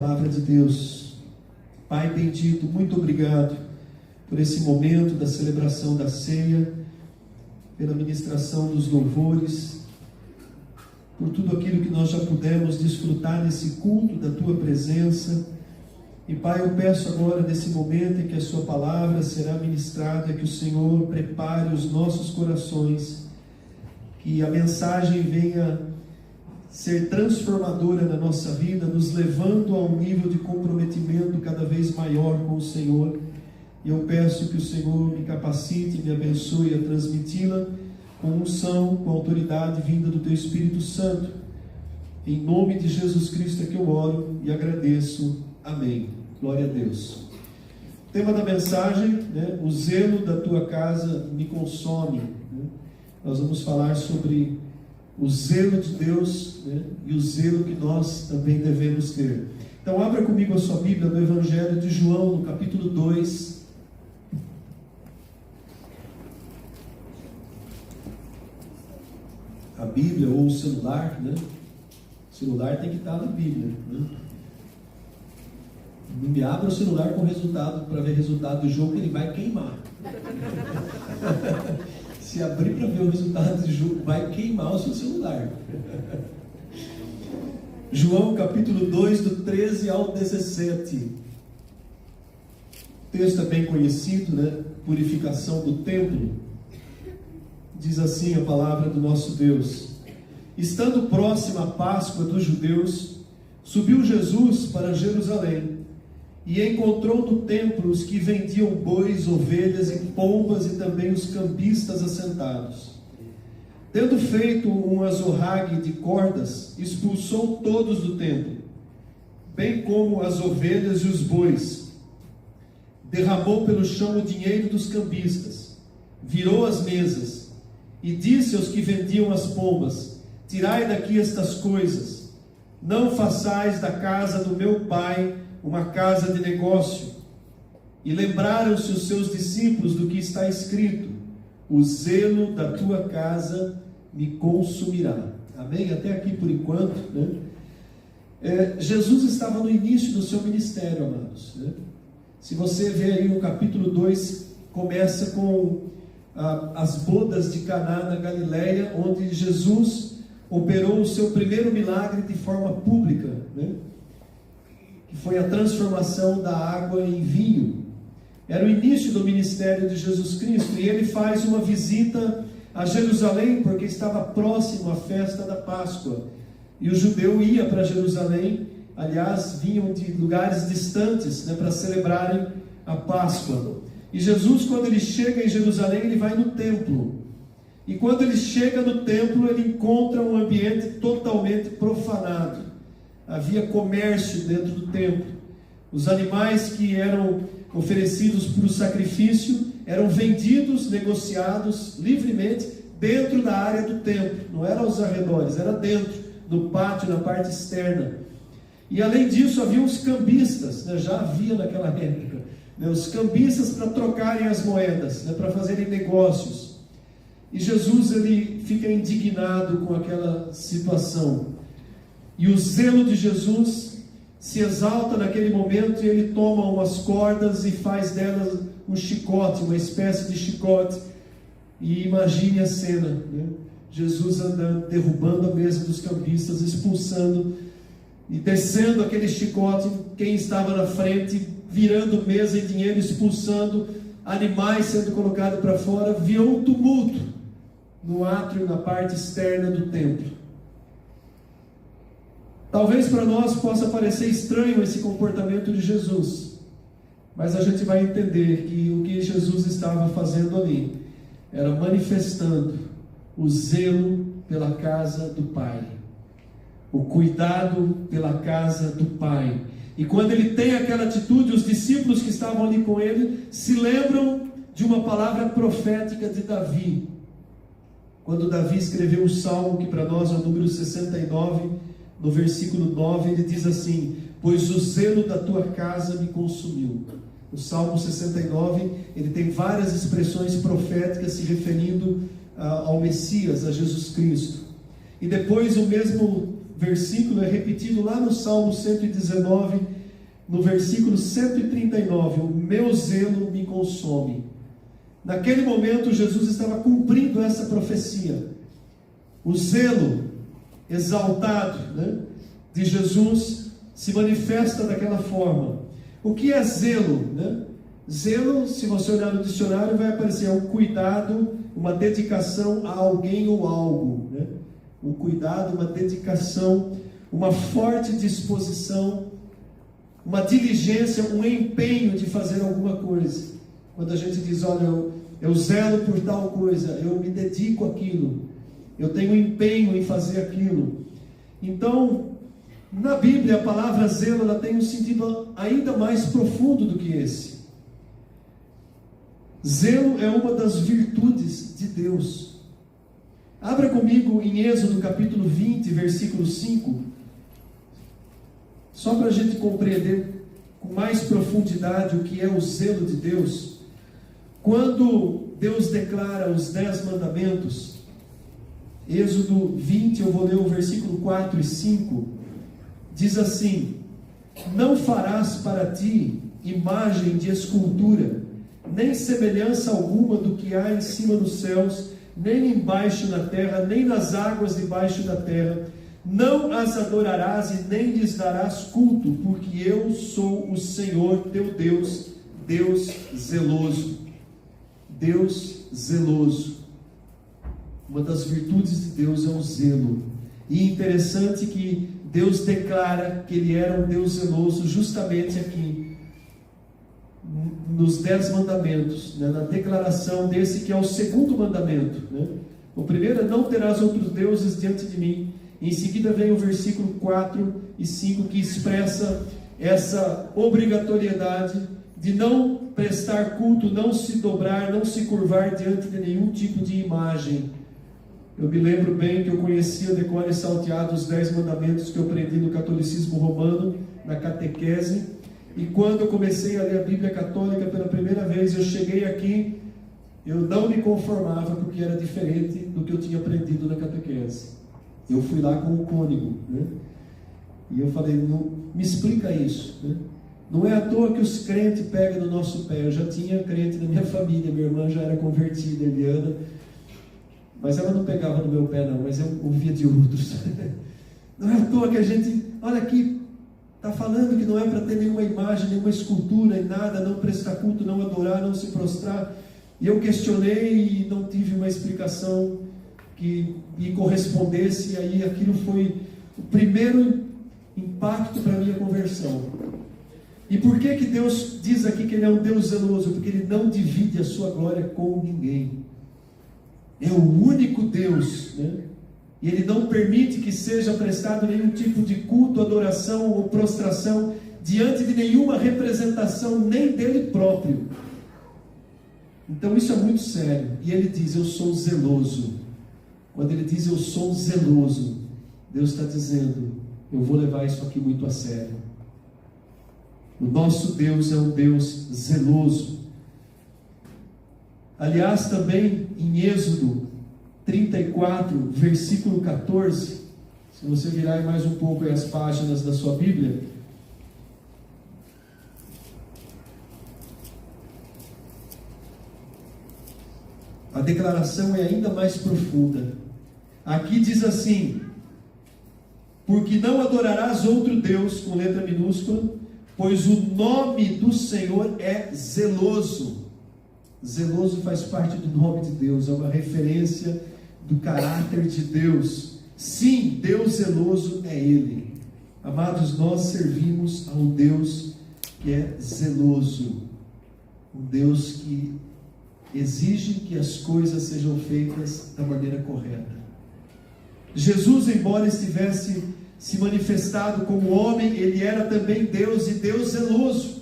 Palavra de Deus. Pai bendito, muito obrigado por esse momento da celebração da ceia, pela ministração dos louvores, por tudo aquilo que nós já pudemos desfrutar nesse culto da Tua presença. E Pai, eu peço agora, nesse momento em que a Sua palavra será ministrada, que o Senhor prepare os nossos corações, que a mensagem venha ser transformadora na nossa vida, nos levando a um nível de comprometimento cada vez maior com o Senhor. E eu peço que o Senhor me capacite, me abençoe a transmiti-la com unção, com autoridade vinda do Teu Espírito Santo. Em nome de Jesus Cristo é que eu oro e agradeço. Amém. Glória a Deus. O tema da mensagem, o zelo da Tua casa me consome. Nós vamos falar sobre o zelo de Deus, e o zelo que nós também devemos ter. Então abra comigo a sua Bíblia no Evangelho de João, no capítulo 2. A Bíblia ou o celular, O celular tem que estar na Bíblia, Não me abra o celular com resultado, para ver o resultado do jogo, ele vai queimar. Se abrir para ver o resultado do jogo, vai queimar o seu celular. João capítulo 2, do 13 ao 17. O texto é bem conhecido, Purificação do templo. Diz assim a palavra do nosso Deus: Estando próxima a Páscoa dos judeus, subiu Jesus para Jerusalém e encontrou no templo os que vendiam bois, ovelhas e pombas e também os cambistas assentados. Tendo feito um azorrague de cordas, expulsou todos do templo, bem como as ovelhas e os bois. Derramou pelo chão o dinheiro dos cambistas, virou as mesas e disse aos que vendiam as pombas: Tirai daqui estas coisas, não façais da casa do meu Pai uma casa de negócio. E lembraram-se os seus discípulos do que está escrito: o zelo da tua casa me consumirá. Amém? Até aqui por enquanto, Jesus estava no início do seu ministério, amados, Se você ver aí o capítulo 2, começa com as bodas de Caná na Galileia, onde Jesus operou o seu primeiro milagre de forma pública, que foi a transformação da água em vinho. Era o início do ministério de Jesus Cristo, e ele faz uma visita a Jerusalém, porque estava próximo à festa da Páscoa, e o judeu ia para Jerusalém, aliás, vinham de lugares distantes, para celebrarem a Páscoa. E Jesus, quando ele chega em Jerusalém, ele vai no templo, e quando ele chega no templo, ele encontra um ambiente totalmente profanado. Havia comércio dentro do templo. Os animais que eram oferecidos para o sacrifício eram vendidos, negociados livremente dentro da área do templo. Não era aos arredores, era dentro, no pátio, na parte externa. E além disso, havia os cambistas, já havia naquela época, os cambistas para trocarem as moedas, para fazerem negócios. E Jesus, ele fica indignado com aquela situação. E o zelo de Jesus se exalta naquele momento, e ele toma umas cordas e faz delas um chicote, uma espécie de chicote. E imagine a cena, Jesus andando, derrubando a mesa dos cambistas, expulsando e descendo aquele chicote, quem estava na frente, virando mesa e dinheiro, expulsando animais, sendo colocados para fora. Viu um tumulto no átrio, na parte externa do templo. Talvez para nós possa parecer estranho esse comportamento de Jesus, mas a gente vai entender que o que Jesus estava fazendo ali era manifestando o zelo pela casa do Pai, o cuidado pela casa do Pai. E quando ele tem aquela atitude, os discípulos que estavam ali com ele se lembram de uma palavra profética de Davi, quando Davi escreveu o salmo que para nós é o número 69, no versículo 9, ele diz assim: pois o zelo da tua casa me consumiu. O Salmo 69, ele tem várias expressões proféticas se referindo ao Messias, a Jesus Cristo. E depois o mesmo versículo é repetido lá no Salmo 119, no versículo 139, o meu zelo me consome. Naquele momento Jesus estava cumprindo essa profecia. O zelo exaltado, de Jesus se manifesta daquela forma. O que é zelo? Zelo, se você olhar no dicionário, vai aparecer um cuidado, uma dedicação a alguém ou algo. Um cuidado, uma dedicação, uma forte disposição, uma diligência, um empenho de fazer alguma coisa. Quando a gente diz, olha, eu zelo por tal coisa, eu me dedico àquilo, eu tenho empenho em fazer aquilo. Então, na Bíblia, a palavra zelo, ela tem um sentido ainda mais profundo do que esse. Zelo é uma das virtudes de Deus. Abra comigo em Êxodo capítulo 20, versículo 5, só para a gente compreender com mais profundidade o que é o zelo de Deus. Quando Deus declara os 10 mandamentos, Êxodo 20, eu vou ler o versículo 4 e 5, diz assim: não farás para ti imagem de escultura, nem semelhança alguma do que há em cima dos céus, nem embaixo na terra, nem nas águas debaixo da terra. Não as adorarás e nem lhes darás culto, porque eu sou o Senhor teu Deus, Deus zeloso. Deus zeloso. Uma das virtudes de Deus é o zelo. E interessante que Deus declara que Ele era um Deus zeloso justamente aqui, nos 10 mandamentos, na declaração desse que é o segundo mandamento. O primeiro é: não terás outros deuses diante de mim. Em seguida vem o versículo 4 e 5 que expressa essa obrigatoriedade de não prestar culto, não se dobrar, não se curvar diante de nenhum tipo de imagem. Eu me lembro bem que eu conhecia de cor e salteado os 10 mandamentos que eu aprendi no catolicismo romano, na catequese, e quando eu comecei a ler a Bíblia Católica pela primeira vez, eu cheguei aqui, eu não me conformava porque era diferente do que eu tinha aprendido na catequese. Eu fui lá com o cônigo, e eu falei: não, me explica isso, Não é à toa que os crentes pegam no nosso pé. Eu já tinha crente na minha família, minha irmã já era convertida, Eliana, mas ela não pegava no meu pé não, mas eu ouvia de outros. Não é à toa que a gente, olha aqui, está falando que não é para ter nenhuma imagem, nenhuma escultura e nada, não prestar culto, não adorar, não se prostrar. E eu questionei e não tive uma explicação que me correspondesse, e aí aquilo foi o primeiro impacto para a minha conversão. E por que Deus diz aqui que Ele é um Deus zeloso? Porque Ele não divide a sua glória com ninguém. É o único Deus, E Ele não permite que seja prestado nenhum tipo de culto, adoração ou prostração diante de nenhuma representação, nem dele próprio. Então isso é muito sério. E Ele diz: eu sou zeloso. Quando Ele diz eu sou zeloso, Deus está dizendo: eu vou levar isso aqui muito a sério. O nosso Deus é um Deus zeloso. Aliás, também em Êxodo 34, versículo 14, se você virar mais um pouco as páginas da sua Bíblia, a declaração é ainda mais profunda. Aqui diz assim: porque não adorarás outro Deus, com letra minúscula, pois o nome do Senhor é zeloso. Zeloso faz parte do nome de Deus, é uma referência do caráter de Deus. Sim, Deus zeloso é Ele. Amados, nós servimos a um Deus que é zeloso, um Deus que exige que as coisas sejam feitas da maneira correta. Jesus, embora estivesse se manifestado como homem, Ele era também Deus, e Deus zeloso.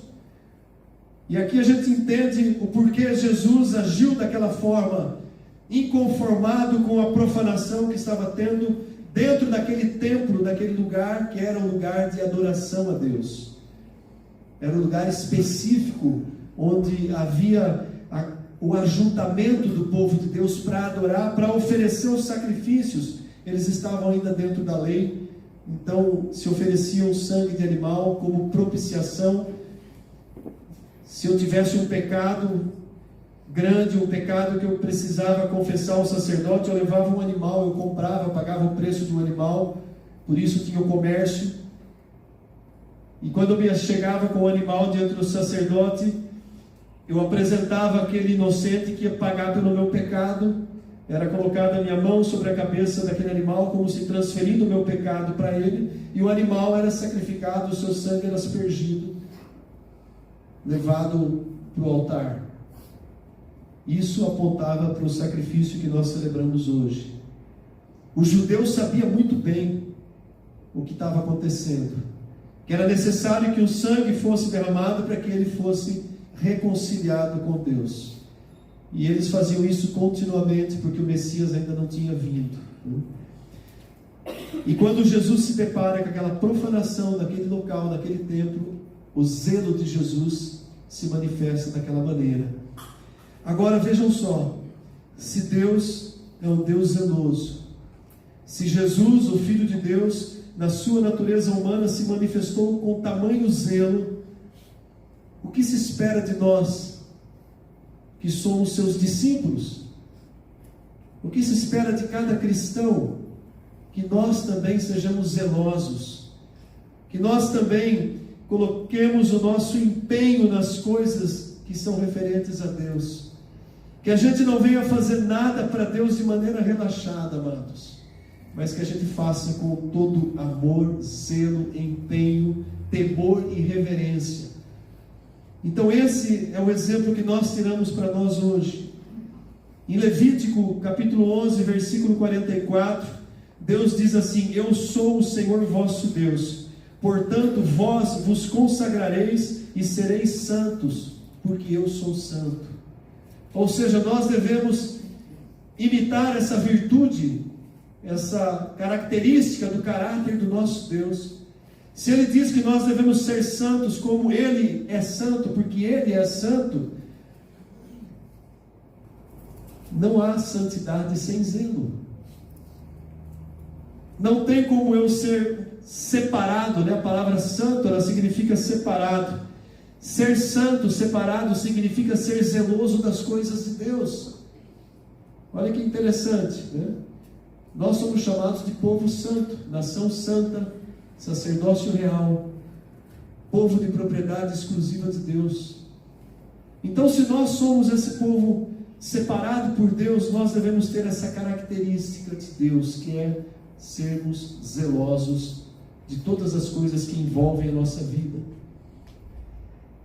E aqui a gente entende o porquê Jesus agiu daquela forma, inconformado com a profanação que estava tendo dentro daquele templo, daquele lugar que era um lugar de adoração a Deus. Era um lugar específico onde havia o ajuntamento do povo de Deus para adorar, para oferecer os sacrifícios. Eles estavam ainda dentro da lei, então se oferecia um sangue de animal como propiciação. Se eu tivesse um pecado grande, um pecado que eu precisava confessar ao sacerdote, eu levava um animal, eu comprava, pagava o preço de um animal, por isso tinha o comércio. E quando eu chegava com o animal diante do sacerdote, eu apresentava aquele inocente que ia pagar pelo meu pecado. Era colocada a minha mão sobre a cabeça daquele animal, como se transferindo o meu pecado para ele, e o animal era sacrificado, o seu sangue era aspergido, levado para o altar. Isso apontava para o sacrifício que nós celebramos hoje. O judeu sabia muito bem o que estava acontecendo, que era necessário que o sangue fosse derramado para que ele fosse reconciliado com Deus. E eles faziam isso continuamente, porque o Messias ainda não tinha vindo. E quando Jesus se depara com aquela profanação daquele local, daquele templo, o zelo de Jesus se manifesta daquela maneira. Agora vejam só, se Deus é um Deus zeloso, se Jesus, o Filho de Deus, na sua natureza humana se manifestou com tamanho zelo, o que se espera de nós, que somos seus discípulos? O que se espera de cada cristão? Que nós também sejamos zelosos, que nós também coloquemos o nosso empenho nas coisas que são referentes a Deus, que a gente não venha fazer nada para Deus de maneira relaxada, amados, mas que a gente faça com todo amor, zelo, empenho, temor e reverência. Então esse é o exemplo que nós tiramos para nós hoje. Em Levítico capítulo 11, versículo 44, Deus diz assim: eu sou o Senhor vosso Deus, portanto vós vos consagrareis e sereis santos, porque eu sou santo. Ou seja, nós devemos imitar essa virtude, essa característica do caráter do nosso Deus. Se Ele diz que nós devemos ser santos como Ele é santo, porque Ele é santo, não há santidade sem zelo. Não tem como eu ser separado, né? A palavra santo, ela significa separado. Ser santo, separado, significa ser zeloso das coisas de Deus. Olha que interessante, né? Nós somos chamados de povo santo, nação santa, sacerdócio real, povo de propriedade exclusiva de Deus. Então, se nós somos esse povo separado por Deus, nós devemos ter essa característica de Deus, que é sermos zelosos de todas as coisas que envolvem a nossa vida.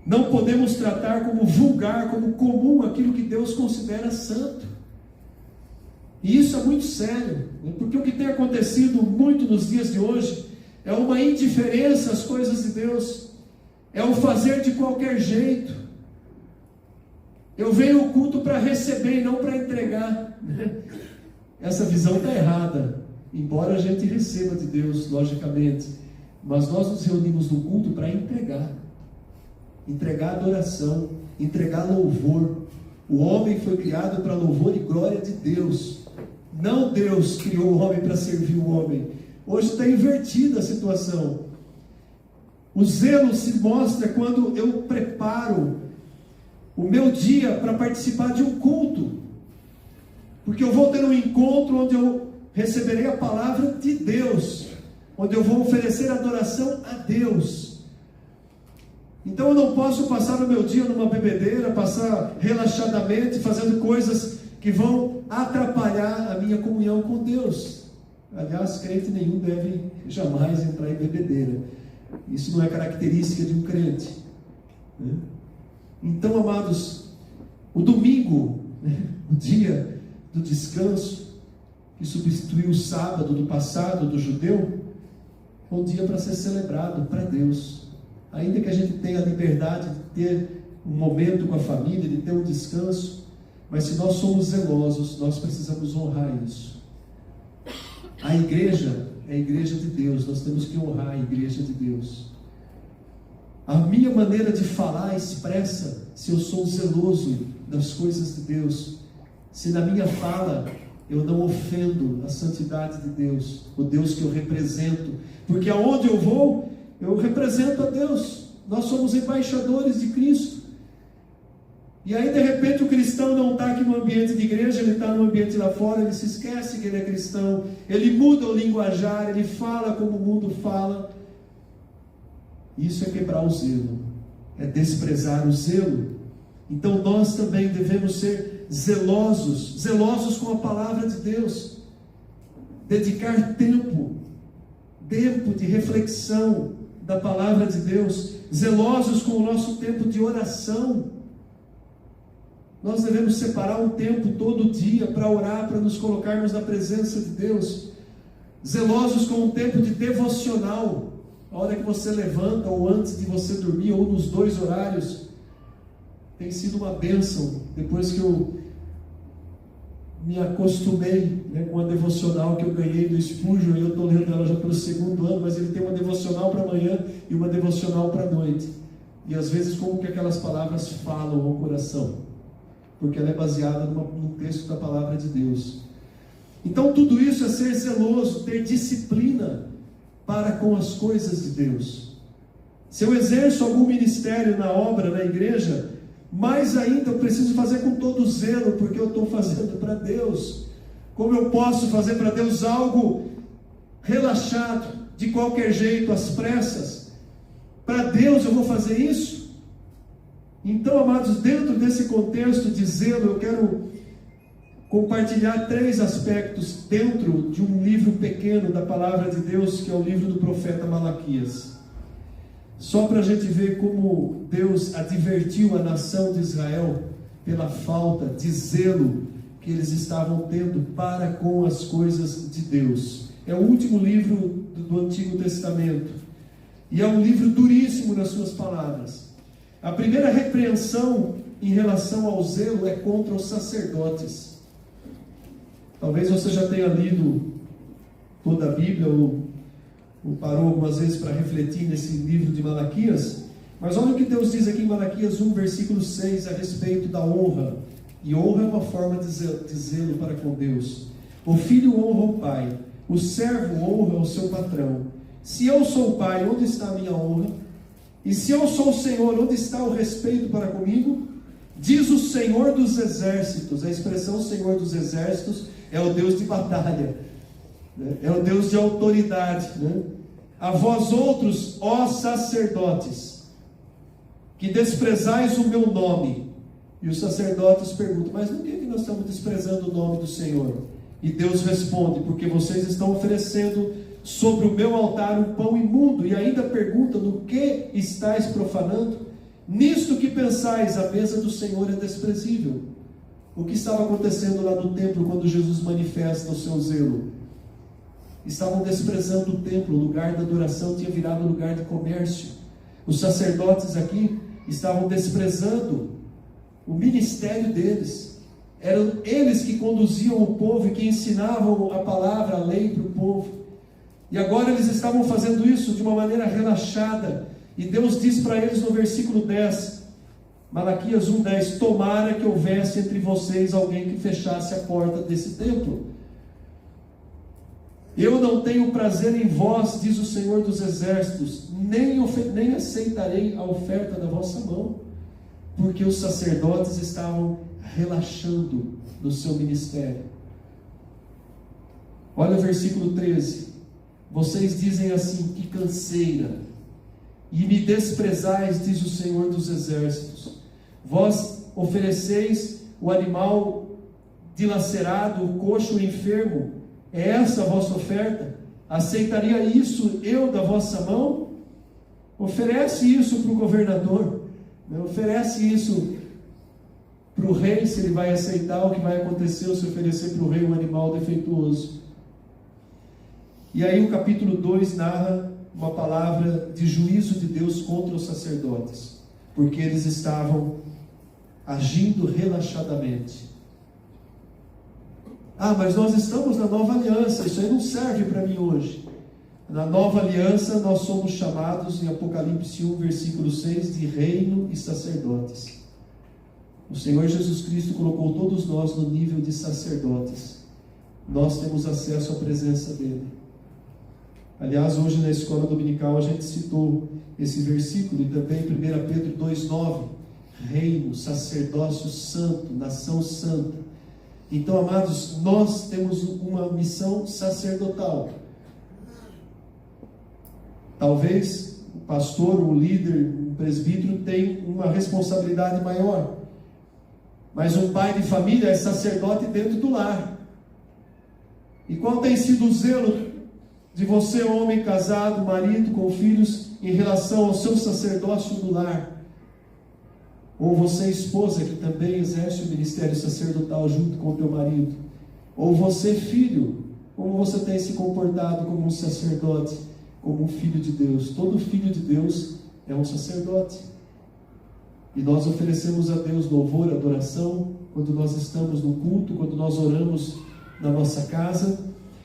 Não podemos tratar como vulgar, como comum, aquilo que Deus considera santo. E isso é muito sério, porque o que tem acontecido muito nos dias de hoje é uma indiferença às coisas de Deus, é o fazer de qualquer jeito. Eu venho ao culto para receber e não para entregar. Essa visão está errada, embora a gente receba de Deus, logicamente, mas nós nos reunimos no culto para entregar adoração, entregar louvor. O homem foi criado para louvor e glória de Deus, não Deus criou o homem para servir o homem. Hoje está invertida a situação. O zelo se mostra quando eu preparo o meu dia para participar de um culto, porque eu vou ter um encontro onde eu receberei a palavra de Deus, onde eu vou oferecer adoração a Deus. Então eu não posso passar o meu dia numa bebedeira, passar relaxadamente, fazendo coisas que vão atrapalhar a minha comunhão com Deus. Aliás, crente nenhum deve jamais entrar em bebedeira. Isso não é característica de um crente, né? Então, amados, o domingo, né, o dia do descanso, que substituiu o sábado do passado do judeu, é um dia para ser celebrado para Deus. Ainda que a gente tenha a liberdade de ter um momento com a família, de ter um descanso, mas se nós somos zelosos, nós precisamos honrar isso. A igreja é a igreja de Deus, nós temos que honrar a igreja de Deus. A minha maneira de falar expressa se eu sou zeloso das coisas de Deus, se na minha fala eu não ofendo a santidade de Deus, o Deus que eu represento, porque aonde eu vou, eu represento a Deus. Nós somos embaixadores de Cristo. E aí de repente o cristão não está aqui no ambiente de igreja, ele está no ambiente lá fora, ele se esquece que ele é cristão, ele muda o linguajar, ele fala como o mundo fala. Isso é quebrar o zelo, é desprezar o zelo. Então nós também devemos ser zelosos com a palavra de Deus, dedicar tempo de reflexão da palavra de Deus, zelosos com o nosso tempo de oração. Nós devemos separar um tempo todo dia para orar, para nos colocarmos na presença de Deus, zelosos com um tempo de devocional, a hora que você levanta, ou antes de você dormir, ou nos dois horários. Tem sido uma bênção, depois que eu me acostumei, com a devocional que eu ganhei do Spurgeon, e eu estou lendo ela já pelo 2º ano, mas ele tem uma devocional para amanhã e uma devocional para a noite, e às vezes como que aquelas palavras falam ao coração, porque ela é baseada num texto da palavra de Deus. Então tudo isso é ser zeloso, ter disciplina para com as coisas de Deus. Se eu exerço algum ministério na obra, na igreja, mais ainda eu preciso fazer com todo zelo, porque eu estou fazendo para Deus. Como eu posso fazer para Deus algo relaxado, de qualquer jeito, às pressas? Para Deus eu vou fazer isso? Então, amados, dentro desse contexto de zelo, eu quero compartilhar 3 aspectos dentro de um livro pequeno da palavra de Deus, que é o livro do profeta Malaquias. Só para a gente ver como Deus advertiu a nação de Israel pela falta de zelo que eles estavam tendo para com as coisas de Deus. É o último livro do Antigo Testamento, e é um livro duríssimo nas suas palavras. A primeira repreensão em relação ao zelo é contra os sacerdotes. Talvez você já tenha lido toda a Bíblia, ou parou algumas vezes para refletir nesse livro de Malaquias, mas olha o que Deus diz aqui em Malaquias 1, versículo 6, a respeito da honra. E honra é uma forma de zelo para com Deus. O filho honra o pai, o servo honra o seu patrão. Se eu sou o pai, onde está a minha honra? E se eu sou o Senhor, onde está o respeito para comigo? Diz o Senhor dos exércitos. A expressão Senhor dos exércitos é o Deus de batalha, é o Deus de autoridade, A vós outros, ó sacerdotes, que desprezais o meu nome. E os sacerdotes perguntam: mas por que nós estamos desprezando o nome do Senhor? E Deus responde: porque vocês estão oferecendo sobre o meu altar um pão imundo, e ainda perguntam: no que estáis profanando? Nisto que pensais, a mesa do Senhor é desprezível. O que estava acontecendo lá no templo quando Jesus manifesta o seu zelo? Estavam desprezando o templo, o lugar da adoração tinha virado lugar de comércio. Os sacerdotes aqui estavam desprezando o ministério deles. Eram eles que conduziam o povo e que ensinavam a palavra, a lei para o povo. E agora eles estavam fazendo isso de uma maneira relaxada. E Deus diz para eles no versículo 10, Malaquias 1:10: tomara que houvesse entre vocês alguém que fechasse a porta desse templo. Eu não tenho prazer em vós, diz o Senhor dos exércitos, nem aceitarei a oferta da vossa mão, porque os sacerdotes estavam relaxando no seu ministério. Olha o versículo 13: vocês dizem assim: que canseira, e me desprezais, diz o Senhor dos exércitos. Vós ofereceis o animal dilacerado, o coxo, o enfermo. É essa a vossa oferta? Aceitaria isso eu da vossa mão? Oferece isso para o governador, oferece isso para o rei, se ele vai aceitar. O que vai acontecer se oferecer para o rei um animal defeituoso? E aí o capítulo 2 narra uma palavra de juízo de Deus contra os sacerdotes, porque eles estavam agindo relaxadamente. Mas nós estamos na nova aliança, isso aí não serve para mim hoje. Na nova aliança nós somos chamados, em Apocalipse 1, versículo 6, de reino e sacerdotes. O Senhor Jesus Cristo colocou todos nós no nível de sacerdotes. nós temos acesso à presença dele. Aliás, hoje na escola dominical a gente citou esse versículo, e também 1 Pedro 2,9, reino, sacerdócio santo, nação santa. Então, amados, nós temos uma missão sacerdotal. Talvez o pastor, o líder, o presbítero tenha uma responsabilidade maior, mas um pai de família é sacerdote dentro do lar. E qual tem sido o zelo de você, homem casado, marido, com filhos, em relação ao seu sacerdócio do lar? Ou você, esposa, que também exerce o ministério sacerdotal junto com o teu marido? Ou você, filho, como você tem se comportado como um sacerdote, como um filho de Deus? Todo filho de Deus é um sacerdote. E nós oferecemos a Deus louvor, adoração, quando nós estamos no culto, quando nós oramos na nossa casa.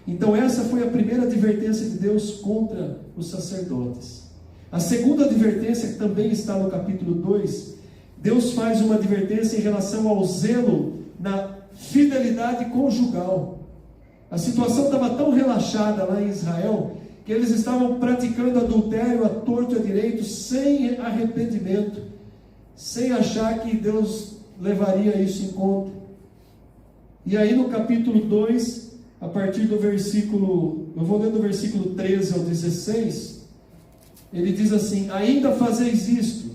Então essa foi a primeira advertência de Deus contra os sacerdotes. A segunda advertência, que também está no capítulo 2, Deus faz uma advertência em relação ao zelo na fidelidade conjugal. A situação estava tão relaxada lá em Israel, que eles estavam praticando adultério à torto e à direito, sem arrependimento, sem achar que Deus levaria isso em conta. E aí no capítulo 2, a partir do versículo, eu vou ler do versículo 13 ao 16, ele diz assim: ainda fazeis isto,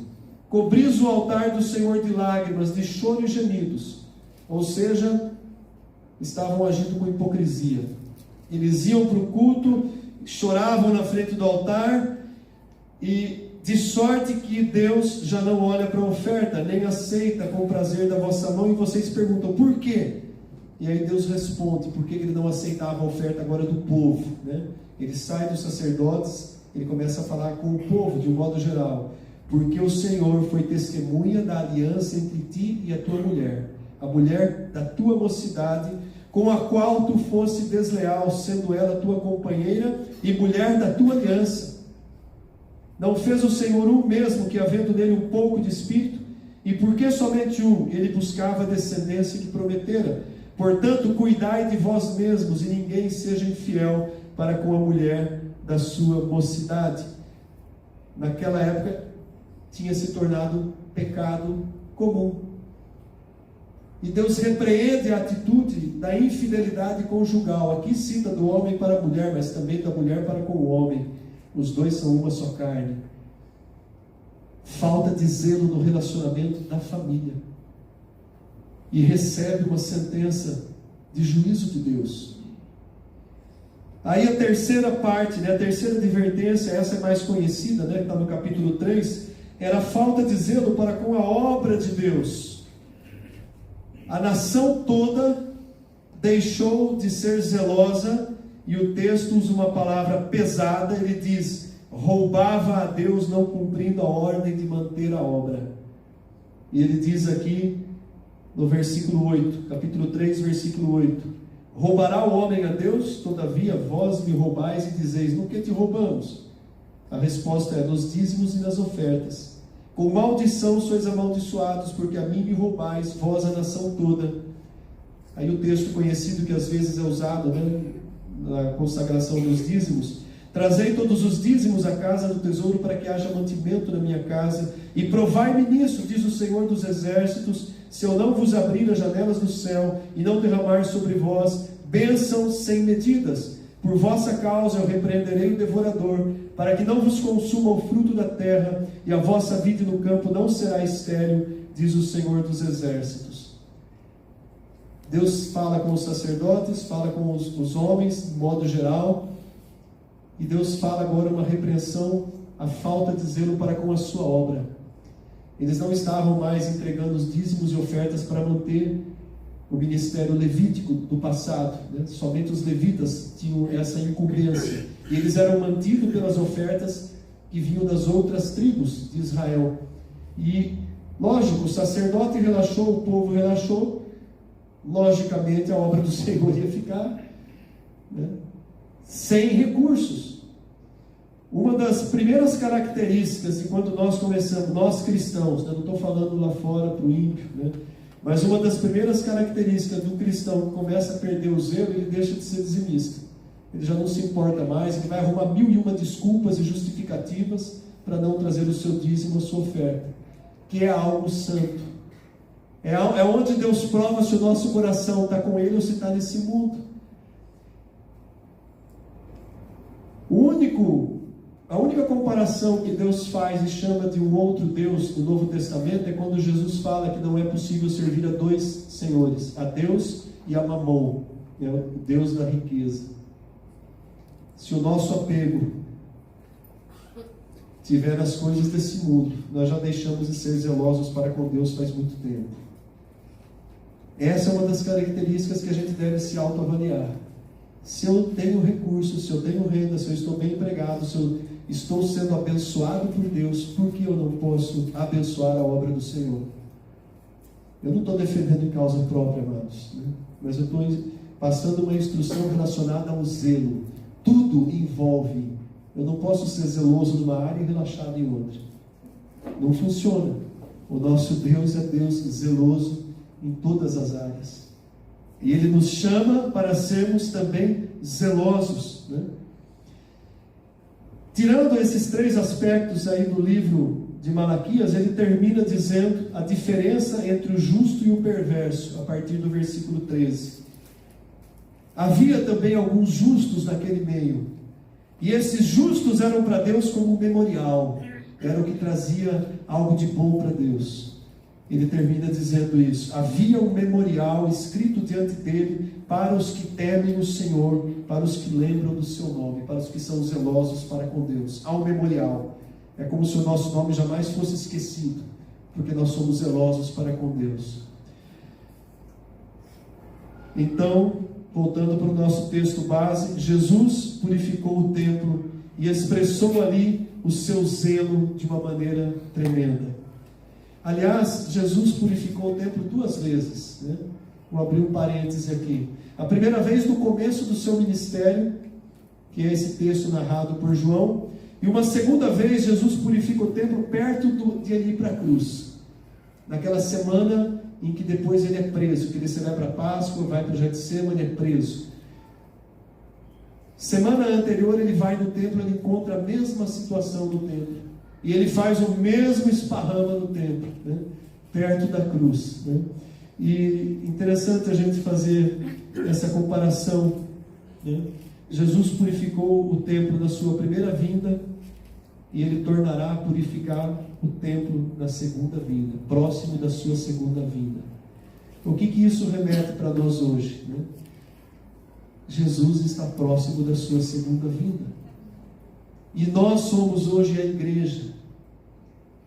cobris o altar do Senhor de lágrimas, de choro e gemidos. Ou seja, estavam agindo com hipocrisia. Eles iam para o culto, choravam na frente do altar, e de sorte que Deus já não olha para a oferta, nem aceita com prazer da vossa mão. E vocês perguntam, por quê? E aí Deus responde, porque ele não aceitava a oferta agora do povo, né? Ele sai dos sacerdotes, ele começa a falar com o povo de um modo geral. Porque o Senhor foi testemunha da aliança entre ti e a tua mulher, a mulher da tua mocidade, com a qual tu fosse desleal, sendo ela tua companheira e mulher da tua aliança. Não fez o Senhor um mesmo, que havendo nele um pouco de espírito? E por que somente um? Ele buscava a descendência que prometera. Portanto, cuidai de vós mesmos, e ninguém seja infiel para com a mulher da sua mocidade. Naquela época tinha se tornado pecado comum. E Deus repreende a atitude da infidelidade conjugal. Aqui cita do homem para a mulher, mas também da mulher para com o homem. Os dois são uma só carne. Falta de zelo no relacionamento da família. E recebe uma sentença de juízo de Deus. Aí a terceira parte, a terceira advertência, essa é mais conhecida, que está no capítulo 3, era a falta de zelo para com a obra de Deus. A nação toda deixou de ser zelosa, e o texto usa uma palavra pesada, ele diz, roubava a Deus não cumprindo a ordem de manter a obra. E ele diz aqui, no versículo 8, capítulo 3, versículo 8, roubará o homem a Deus? Todavia vós me roubais e dizeis, no que te roubamos? A resposta é, nos dízimos e nas ofertas. Com maldição sois amaldiçoados, porque a mim me roubais, vós a nação toda. Aí o texto conhecido que às vezes é usado, na consagração dos dízimos, trazei todos os dízimos à casa do tesouro, para que haja mantimento na minha casa, e provai-me nisso, diz o Senhor dos exércitos, se eu não vos abrir as janelas do céu, e não derramar sobre vós bênção sem medidas. Por vossa causa eu repreenderei o devorador, para que não vos consuma o fruto da terra, e a vossa vida no campo não será estéril, diz o Senhor dos exércitos. Deus fala com os sacerdotes, fala com os homens, de modo geral, e Deus fala agora uma repreensão à falta de zelo para com a sua obra. Eles não estavam mais entregando os dízimos e ofertas para manter o ministério levítico do passado, Somente os levitas tinham essa incumbência, e eles eram mantidos pelas ofertas que vinham das outras tribos de Israel. E, lógico, o sacerdote relaxou, o povo relaxou, logicamente a obra do Senhor ia ficar sem recursos. Uma das primeiras características de quando nós começamos, nós cristãos, não estou falando lá fora para o ímpio, Mas uma das primeiras características do cristão que começa a perder o zelo, ele deixa de ser dizimista. Ele já não se importa mais, ele vai arrumar 1001 desculpas e justificativas para não trazer o seu dízimo, a sua oferta, que é algo santo. É onde Deus prova se o nosso coração está com Ele ou se está nesse mundo. A única comparação que Deus faz e chama de um outro Deus no Novo Testamento é quando Jesus fala que não é possível servir a dois senhores, a Deus e a Mamon, o Deus da riqueza. Se o nosso apego tiver nas coisas desse mundo, nós já deixamos de ser zelosos para com Deus faz muito tempo. Essa é uma das características que a gente deve se autoavaliar. Se eu tenho recursos, se eu tenho renda, se eu estou bem empregado, se eu estou sendo abençoado por Deus, por que eu não posso abençoar a obra do Senhor? Eu não estou defendendo em causa própria, amados, né? Mas eu estou passando uma instrução relacionada ao zelo. Tudo envolve. Eu não posso ser zeloso numa área e relaxado em outra. Não funciona. O nosso Deus é Deus zeloso em todas as áreas. E Ele nos chama para sermos também zelosos, né? Tirando esses três aspectos aí no livro de Malaquias, ele termina dizendo a diferença entre o justo e o perverso, a partir do versículo 13. Havia também alguns justos naquele meio, e esses justos eram para Deus como um memorial, era o que trazia algo de bom para Deus. Ele termina dizendo isso: havia um memorial escrito diante dele para os que temem o Senhor, para os que lembram do seu nome, para os que são zelosos para com Deus. Há um memorial. É como se o nosso nome jamais fosse esquecido, porque nós somos zelosos para com Deus. Então, voltando para o nosso texto base, Jesus purificou o templo e expressou ali o seu zelo de uma maneira tremenda. Aliás, Jesus purificou o templo 2 vezes, né? Vou abrir um parêntese aqui. A primeira vez no começo do seu ministério, que é esse texto narrado por João, e uma segunda vez Jesus purifica o templo perto de ele ir para a cruz. Naquela semana em que depois ele é preso, que ele celebra a Páscoa, vai para Getsemane, é preso. Semana anterior ele vai no templo, ele encontra a mesma situação no templo. E ele faz o mesmo esparrama no templo, né? Perto da cruz, né? E interessante a gente fazer essa comparação, né? Jesus purificou o templo na sua primeira vinda, e ele tornará a purificar o templo na segunda vinda, próximo da sua segunda vinda. O que isso remete para nós hoje, né? Jesus está próximo da sua segunda vinda. E nós somos hoje a igreja.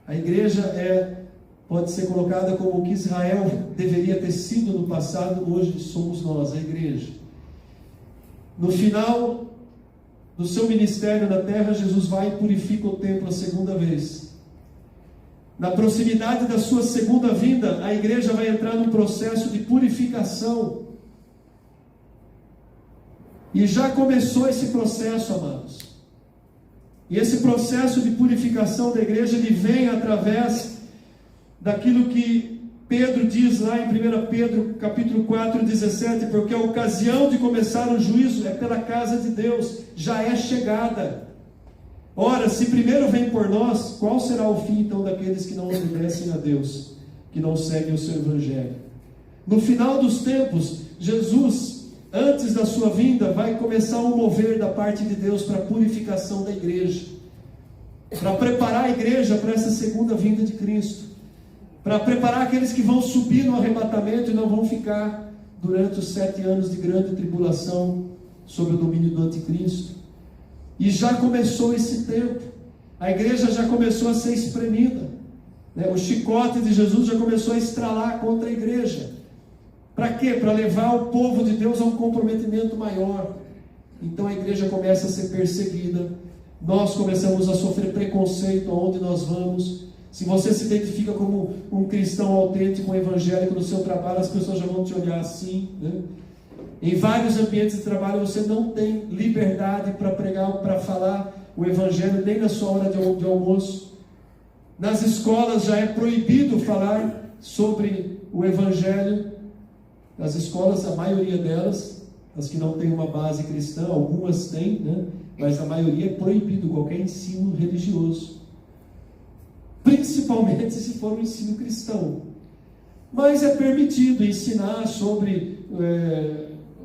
A igreja pode ser colocada como o que Israel deveria ter sido no passado, hoje somos nós, a igreja. No final do seu ministério na terra, Jesus vai e purifica o templo a segunda vez. Na proximidade da sua segunda vinda, a igreja vai entrar num processo de purificação. E já começou esse processo, amados. E esse processo de purificação da igreja, ele vem através daquilo que Pedro diz lá em 1 Pedro capítulo 4, 17, porque a ocasião de começar o juízo é pela casa de Deus, já é chegada. Ora, se primeiro vem por nós, qual será o fim então daqueles que não obedecem a Deus, que não seguem o seu evangelho? No final dos tempos, Jesus, antes da sua vinda, vai começar um mover da parte de Deus para a purificação da igreja, para preparar a igreja para essa segunda vinda de Cristo, para preparar aqueles que vão subir no arrebatamento e não vão ficar durante os 7 anos de grande tribulação sob o domínio do anticristo. E já começou esse tempo, a igreja já começou a ser espremida, né? O chicote de Jesus já começou a estralar contra a igreja. Para quê? Para levar o povo de Deus a um comprometimento maior. Então a igreja começa a ser perseguida, nós começamos a sofrer preconceito aonde nós vamos. Se você se identifica como um cristão autêntico, um evangélico no seu trabalho, as pessoas já vão te olhar assim, né? Em vários ambientes de trabalho você não tem liberdade para pregar, para falar o evangelho, nem na sua hora de almoço. Nas escolas já é proibido falar sobre o Evangelho. As escolas, a maioria delas, as que não têm uma base cristã, algumas têm, né? Mas a maioria é proibido qualquer ensino religioso, principalmente se for um ensino cristão. Mas é permitido ensinar sobre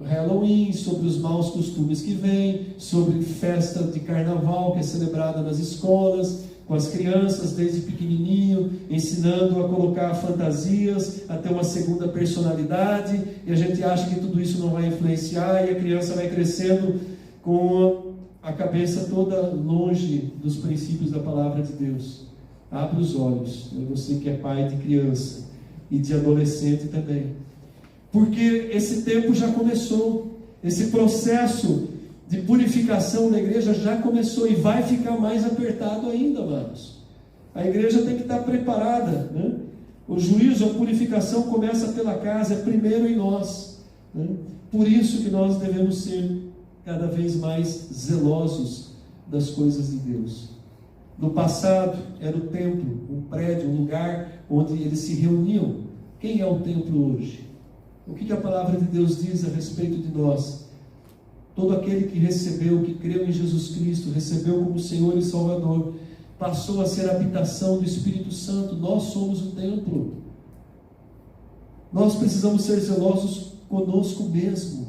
Halloween, sobre os maus costumes que vêm, sobre festa de carnaval que é celebrada nas escolas, com as crianças desde pequenininho, ensinando a colocar fantasias, a ter uma segunda personalidade, e a gente acha que tudo isso não vai influenciar, e a criança vai crescendo com a cabeça toda longe dos princípios da palavra de Deus. Abre os olhos, você que é pai de criança e de adolescente também, porque esse tempo já começou, esse processo de purificação da igreja já começou e vai ficar mais apertado ainda, amados. A igreja tem que estar preparada, né? O juízo, a purificação começa pela casa, é primeiro em nós, né? Por isso que nós devemos ser cada vez mais zelosos das coisas de Deus. No passado era o templo, um prédio, um lugar onde eles se reuniam. Quem é o templo hoje? O que a palavra de Deus diz a respeito de nós? Todo aquele que recebeu, que creu em Jesus Cristo, recebeu como Senhor e Salvador, passou a ser a habitação do Espírito Santo. Nós somos o templo. Nós precisamos ser zelosos conosco mesmo.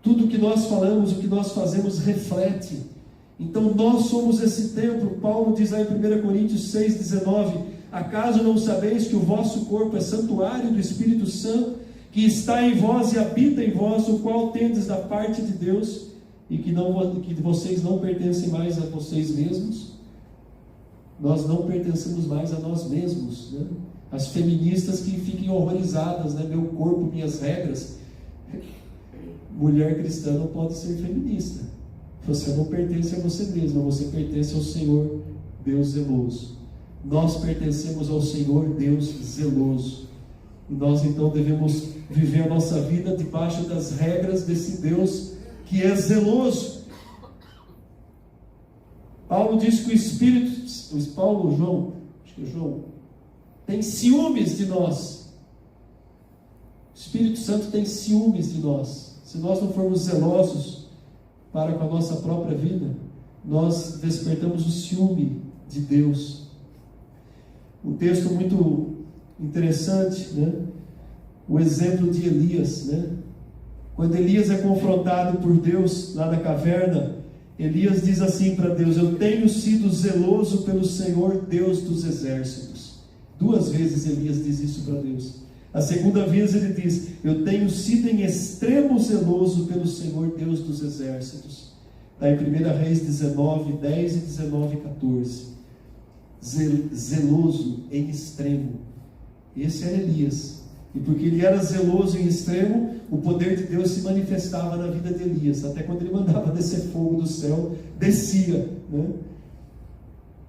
Tudo o que nós falamos, o que nós fazemos reflete. Então nós somos esse templo. Paulo diz lá em 1 Coríntios 6,19: acaso não sabeis que o vosso corpo é santuário do Espírito Santo, que está em vós e habita em vós, o qual tendes da parte de Deus, e que vocês não pertencem mais a vocês mesmos? Nós não pertencemos mais a nós mesmos, né? As feministas que fiquem horrorizadas, né? Meu corpo, minhas regras. Mulher cristã não pode ser feminista. Você não pertence a você mesma, você pertence ao Senhor Deus zeloso. Nós pertencemos ao Senhor Deus zeloso. E nós então devemos viver a nossa vida debaixo das regras desse Deus que é zeloso. Paulo diz que o Espírito, João, tem ciúmes de nós. O Espírito Santo tem ciúmes de nós. Se nós não formos zelosos para com a nossa própria vida, nós despertamos o ciúme de Deus. Um texto muito interessante, né? O exemplo de Elias, né? Quando Elias é confrontado por Deus lá na caverna, Elias diz assim para Deus: eu tenho sido zeloso pelo Senhor Deus dos exércitos. 2 vezes Elias diz isso para Deus. A segunda vez ele diz: eu tenho sido em extremo zeloso pelo Senhor Deus dos exércitos. Está em 1 Reis 19, 10 e 19, 14. Zeloso em extremo. Esse era Elias. E porque ele era zeloso em extremo, o poder de Deus se manifestava na vida de Elias. Até quando ele mandava descer fogo do céu, descia, né?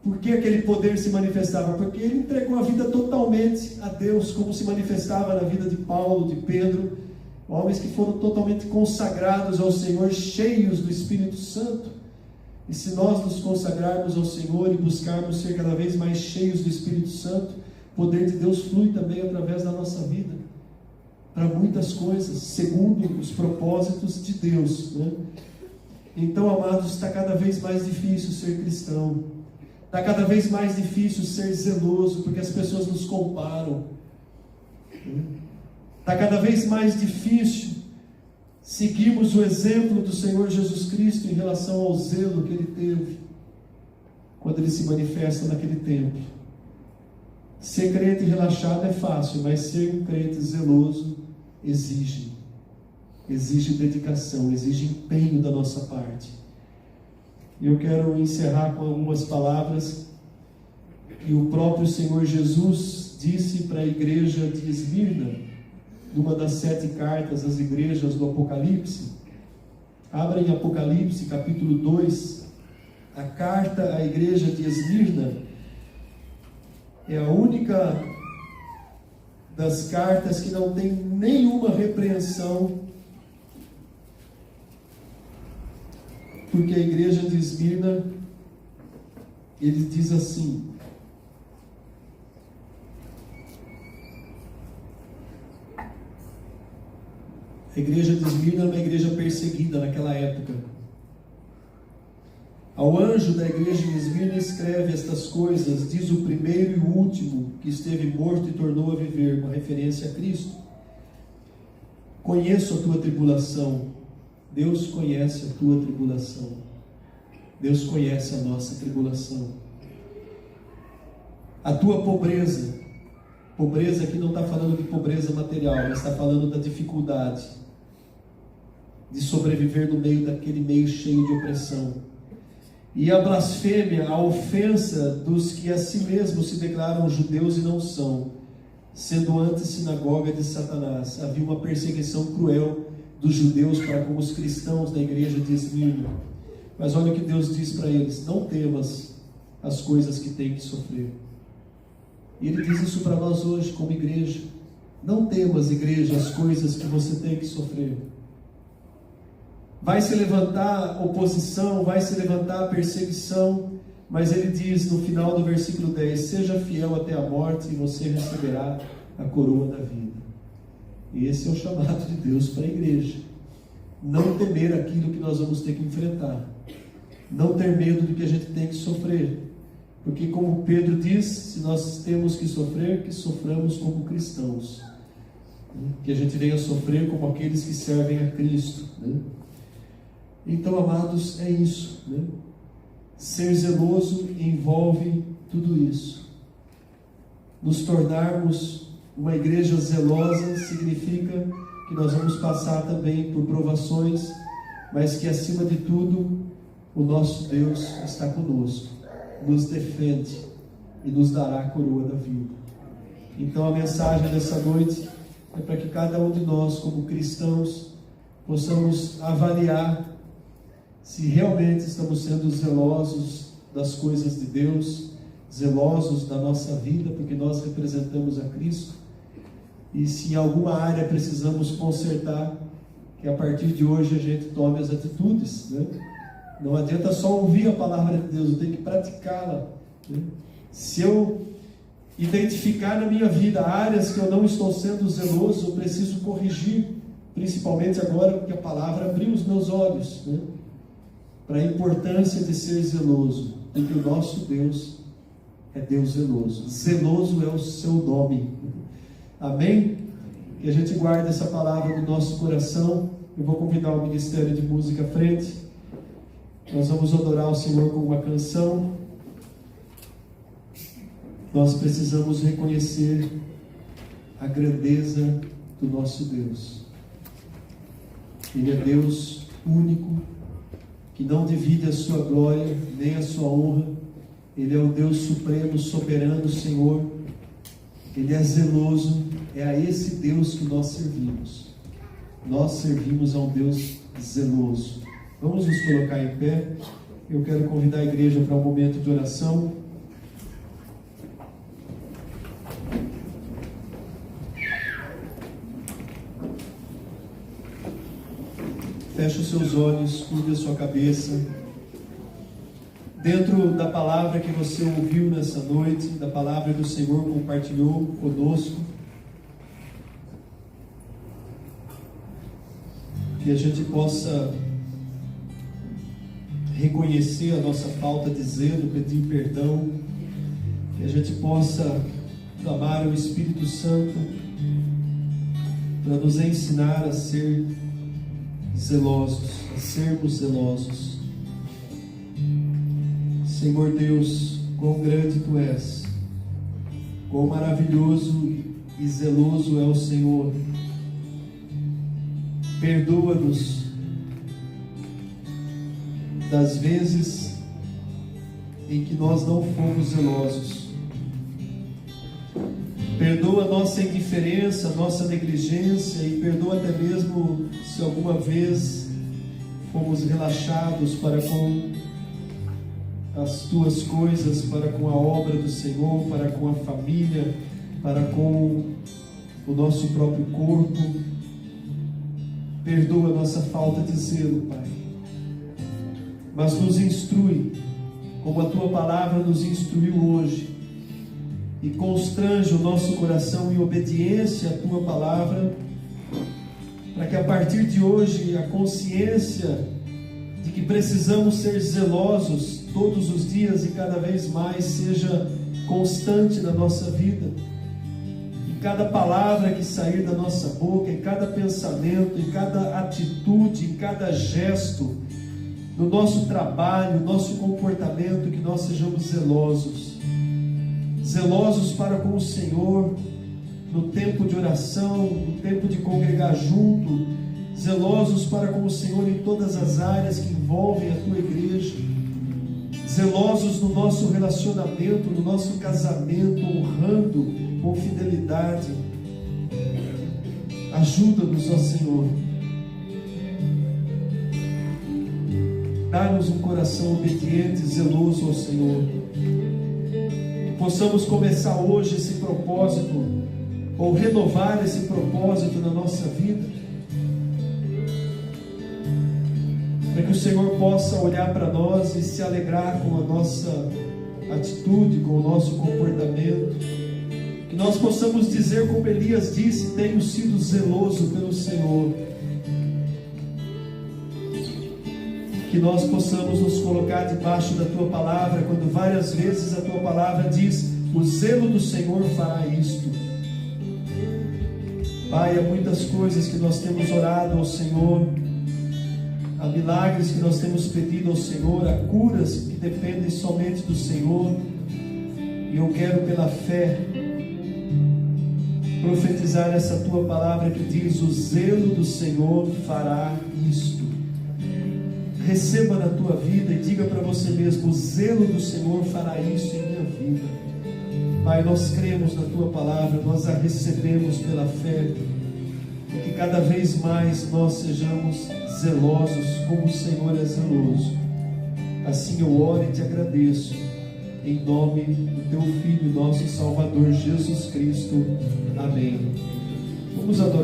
Por que aquele poder se manifestava? Porque ele entregou a vida totalmente a Deus, como se manifestava na vida de Paulo, de Pedro, homens que foram totalmente consagrados ao Senhor, cheios do Espírito Santo. E se nós nos consagrarmos ao Senhor e buscarmos ser cada vez mais cheios do Espírito Santo, o poder de Deus flui também através da nossa vida, para muitas coisas, segundo os propósitos de Deus, né? Então, amados, está cada vez mais difícil ser cristão, está cada vez mais difícil ser zeloso, porque as pessoas nos comparam, está cada vez mais difícil seguirmos o exemplo do Senhor Jesus Cristo em relação ao zelo que Ele teve, quando Ele se manifesta naquele tempo. Ser crente relaxado é fácil, mas ser um crente zeloso exige dedicação, exige empenho da nossa parte. E eu quero encerrar com algumas palavras que o próprio Senhor Jesus disse para a igreja de Esmirna, numa das 7 cartas às igrejas do Apocalipse. Abra em Apocalipse, capítulo 2, a carta à igreja de Esmirna. É a única das cartas que não tem nenhuma repreensão, porque a igreja de Esmirna, ele diz assim: A igreja de Esmirna era uma igreja perseguida naquela época. Ao anjo da igreja de Esmirna escreve estas coisas, diz o primeiro e o último, que esteve morto e tornou a viver, uma referência a Cristo. Conheço a tua tribulação. Deus conhece a tua tribulação. Deus conhece a nossa tribulação. A tua pobreza. Pobreza aqui não está falando de pobreza material, mas está falando da dificuldade de sobreviver no meio daquele meio cheio de opressão. E a blasfêmia, a ofensa dos que a si mesmos se declaram judeus e não são, sendo antes sinagoga de Satanás. Havia uma perseguição cruel dos judeus para com os cristãos da igreja de Esmirna. Mas olha o que Deus diz para eles: não temas as coisas que tem que sofrer. E Ele diz isso para nós hoje como igreja. Não temas, igreja, as coisas que você tem que sofrer. Vai se levantar oposição, vai se levantar perseguição, mas Ele diz no final do versículo 10, seja fiel até a morte e você receberá a coroa da vida. E esse é o chamado de Deus para a igreja. Não temer aquilo que nós vamos ter que enfrentar. Não ter medo do que a gente tem que sofrer. Porque como Pedro diz, se nós temos que sofrer, que soframos como cristãos. Que a gente venha sofrer como aqueles que servem a Cristo, né? Então, amados, é isso, né? Ser zeloso envolve tudo isso. Nos tornarmos uma igreja zelosa significa que nós vamos passar também por provações, mas que acima de tudo o nosso Deus está conosco, nos defende e nos dará a coroa da vida. Então a mensagem dessa noite é para que cada um de nós, como cristãos, possamos avaliar se realmente estamos sendo zelosos das coisas de Deus, zelosos da nossa vida, porque nós representamos a Cristo, e se em alguma área precisamos consertar, que a partir de hoje a gente tome as atitudes, né? Não adianta só ouvir a palavra de Deus, eu tenho que praticá-la, né? Se eu identificar na minha vida áreas que eu não estou sendo zeloso, eu preciso corrigir, principalmente agora porque a palavra abriu os meus olhos, né? Para a importância de ser zeloso, porque o nosso Deus é Deus zeloso. Zeloso é o seu nome. Amém? Que a gente guarde essa palavra no nosso coração. Eu vou convidar o Ministério de Música à frente. Nós vamos adorar o Senhor com uma canção. Nós precisamos reconhecer a grandeza do nosso Deus. Ele é Deus único, que não divide a sua glória, nem a sua honra. Ele é o Deus supremo, soberano, Senhor. Ele é zeloso. É a esse Deus que nós servimos. Nós servimos a um Deus zeloso. Vamos nos colocar em pé. Eu quero convidar a igreja para um momento de oração. Feche os seus olhos, curve a sua cabeça. Dentro da palavra que você ouviu nessa noite, da palavra que o Senhor compartilhou conosco, que a gente possa reconhecer a nossa falta de zelo, pedir perdão, que a gente possa clamar ao Espírito Santo para nos ensinar a ser zelosos, a sermos zelosos. Senhor Deus, quão grande Tu és, quão maravilhoso e zeloso é o Senhor. Perdoa-nos das vezes em que nós não fomos zelosos. Perdoa a nossa indiferença, a nossa negligência, e perdoa até mesmo se alguma vez fomos relaxados para com as Tuas coisas, para com a obra do Senhor, para com a família, para com o nosso próprio corpo. Perdoa a nossa falta de zelo, Pai. Mas nos instrui, como a Tua palavra nos instruiu hoje, e constrange o nosso coração em obediência à Tua palavra, para que a partir de hoje a consciência de que precisamos ser zelosos todos os dias e cada vez mais seja constante na nossa vida. Em cada palavra que sair da nossa boca, em cada pensamento, em cada atitude, em cada gesto, no nosso trabalho, no nosso comportamento, que nós sejamos zelosos. Zelosos para com o Senhor, no tempo de oração, no tempo de congregar junto, zelosos para com o Senhor em todas as áreas que envolvem a tua igreja, zelosos no nosso relacionamento, no nosso casamento, honrando com fidelidade. Ajuda-nos, ó Senhor. Dá-nos um coração obediente, zeloso ao Senhor. Que possamos começar hoje esse propósito, ou renovar esse propósito na nossa vida, para que o Senhor possa olhar para nós e se alegrar com a nossa atitude, com o nosso comportamento. Que nós possamos dizer como Elias disse: tenho sido zeloso pelo Senhor. Que nós possamos nos colocar debaixo da Tua Palavra, quando várias vezes a Tua Palavra diz: o zelo do Senhor fará isto. Pai, há muitas coisas que nós temos orado ao Senhor, há milagres que nós temos pedido ao Senhor, há curas que dependem somente do Senhor, e eu quero pela fé profetizar essa Tua Palavra que diz: o zelo do Senhor fará isto. Receba na tua vida e diga para você mesmo: o zelo do Senhor fará isso em minha vida. Pai, nós cremos na Tua Palavra, nós a recebemos pela fé, e que cada vez mais nós sejamos zelosos como o Senhor é zeloso. Assim eu oro e te agradeço, em nome do Teu Filho, nosso Salvador Jesus Cristo. Amém. Vamos adorar.